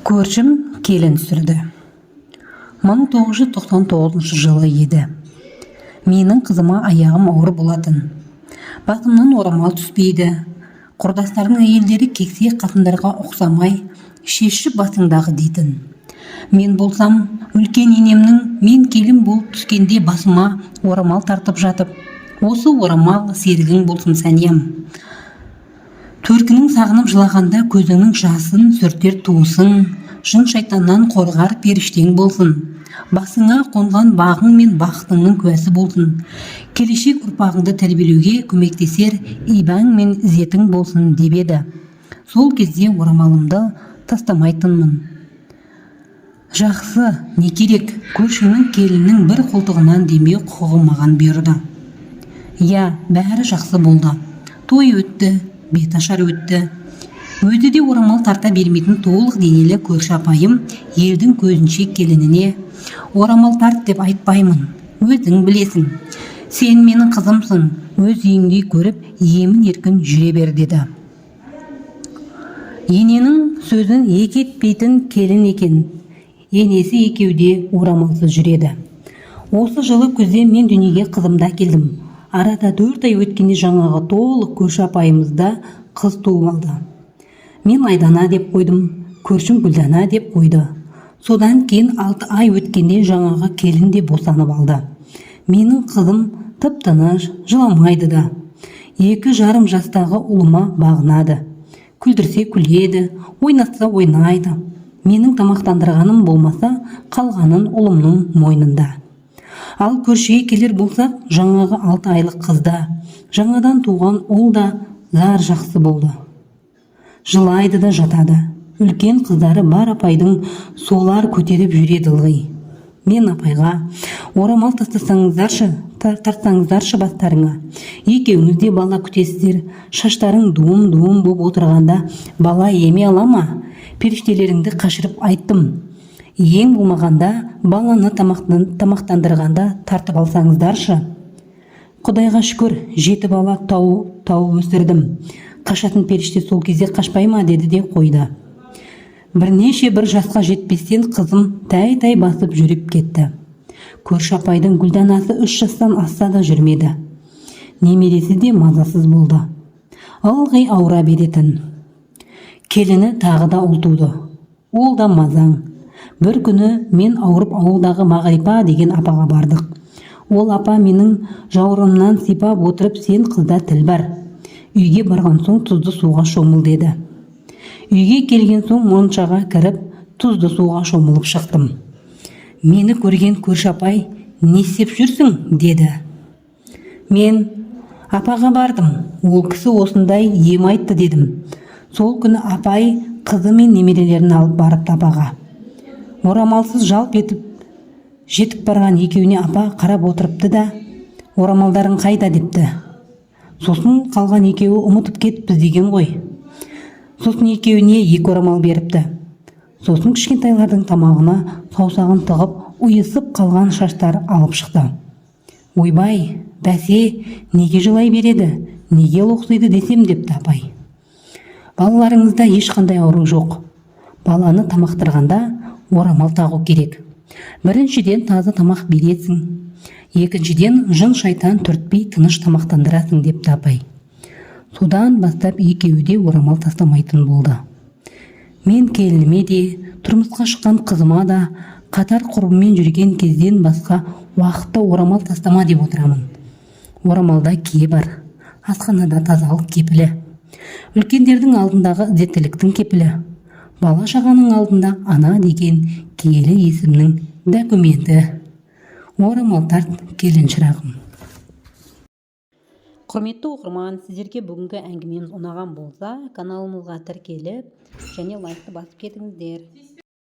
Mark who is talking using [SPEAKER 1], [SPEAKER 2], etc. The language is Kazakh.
[SPEAKER 1] Көршім келін түсірді. 1999 жылы еді. Менің қызыма аяғым ауыр болатын. Басымнан орамал түспейді. Құрдастардың әйелдері кексе қатындарға ұқсамай, шешіп басыңдағы дейтін. Мен болсам, үлкен енемнің мен келін болып түскенде басыма орамал тартып жатып, осы орамал серігің болсын сәниям. Төркінің сағынып жылағанда көзіңнің жасын сүртер туысың, жын шайтаннан қорғар періштең болсын. Басыңа қонған бағың мен бақытыңның куәсі болсын. Келешек ұрпағыңды тәрбиелеуге көмектесер ибаң мен ізетің болсын деп еді. Сол кезде орамалымды тастамайтынмын. Жақсы, не керек, көршінің келіннің бір қолтығынан демеу құқығы маған бұйырды. Я, бәрі жақсы болды. Той өтті, беташар өтті. Өзі де орамал тарта бермейтін толық денелі көрші апайым елдің көзінше келініне орамал тарт деп айтпаймын. Өзің білесің. Сен менің қызымсың. Өз үйіңдей көріп, емін еркін жүре бер деді. Ененің сөзін екі етпейтін келін екен. Енесі екеуде орамалсыз жүреді. Осы жылы күзде мен дүниеге қызымда келдім. Арада 4 ай өткенде жаңағы толық көрші апайымызда қыз туып алды. Мен Айдана деп қойдым, көршім Гүлдана деп қойды. Содан кейін 6 ай өткенде жаңағы келін де босанып алды. Менің қызым тып-тыныш, жыламайды да. 2,5 жастағы ұлыма бағынады. Күлдірсе күледі, ойнатса ойнайды. Менің тамақтандырғаным болмаса, қалғанын ұлымның мойнында. Ал көршіге келер болсақ, жаңағы 6 айлық қызда, жаңадан туған ұл да зар жақсы болды. Жылайды да жатады. Үлкен қыздары бар апайдың солар көтеріп жүреді ылғи. Мен апайға, орамал тартсаңыздаршы бастарыңа. Екеуіңіз де бала күтесіздер. Шаштарың дуым-дуым боп отырғанда бала еме ала ма? Періштелеріңді қашырып айттым. Ең болмағанда баланы тамақтандырғанда тартып алсаңыздаршы. Құдайға шүкір, 7 бала тауып өсірдім. Қашатын періште сол кезде қашпай ма деді де қойды. Бірнеше бір жасқа жетпестен қызым тай-тай басып жүріп кетті. Көрші апайдың Гүлданасы 3 жастан асса да жүрмеді. Немересі де мазасыз болды. Ылғи ауыра беретін. Келіні тағы да ұл туды. Ол да мазаң. Бір күні мен ауырып ауылдағы Мағрипа деген апаға бардық. Ол апа менің жауырымнан сипап отырып, сен қызда тіл бар. Үйге барған соң тұзды суға шомыл деді. Үйге келген соң моншаға кіріп, тұзды суға шомылып шықтым. Мені көрген көрші апай, не істеп жүрсің деді. Мен апаға бардым. Ол кісі осындай ем айтты дедім. Сол күні апай қызы мен немерелерін алып барып апаға. Орамалсыз жалп етіп жетіп барған екеуіне апа қарап отырыпты да, орамалдарың қайда депті. Сосын қалған екеуі ұмытып кетіппіз деген ғой. Сосын екеуіне 2 орамал беріпті. Сосын кішкентайлардың тамағына саусағын тығып, ұйысып қалған шаштар алып шықты. Ойбай, бәсе, неге жылай береді, неге лоқсиды десем депті апай. Балаларыңызда ешқандай ауру жоқ. Баланы тамақтырғанда орамал тағу керек. Біріншіден таза тамақ бересің. Екіншіден жын шайтан түртпей тыныш тамақтандырасың депті апай. Содан бастап екеуі де орамал тастамайтын болды. Мен келініме де, тұрмысқа шыққан қызыма да, қатар құрбыммен жүрген кезден басқа уақытта орамал тастама деп отырамын. Орамалда кие бар, асханада тазалық кепілі. Үлкендердің алдындағы ізеттіліктің кепілі. Бала шағаның алдында ана деген киелі есімнің документі. Орамал тарт, келін шырағым. Құрметті оқырман, сіздерге бүгінгі әңгімеміз ұнаған болса, каналымызға тіркеліп және лайкты басып кетіңіздер.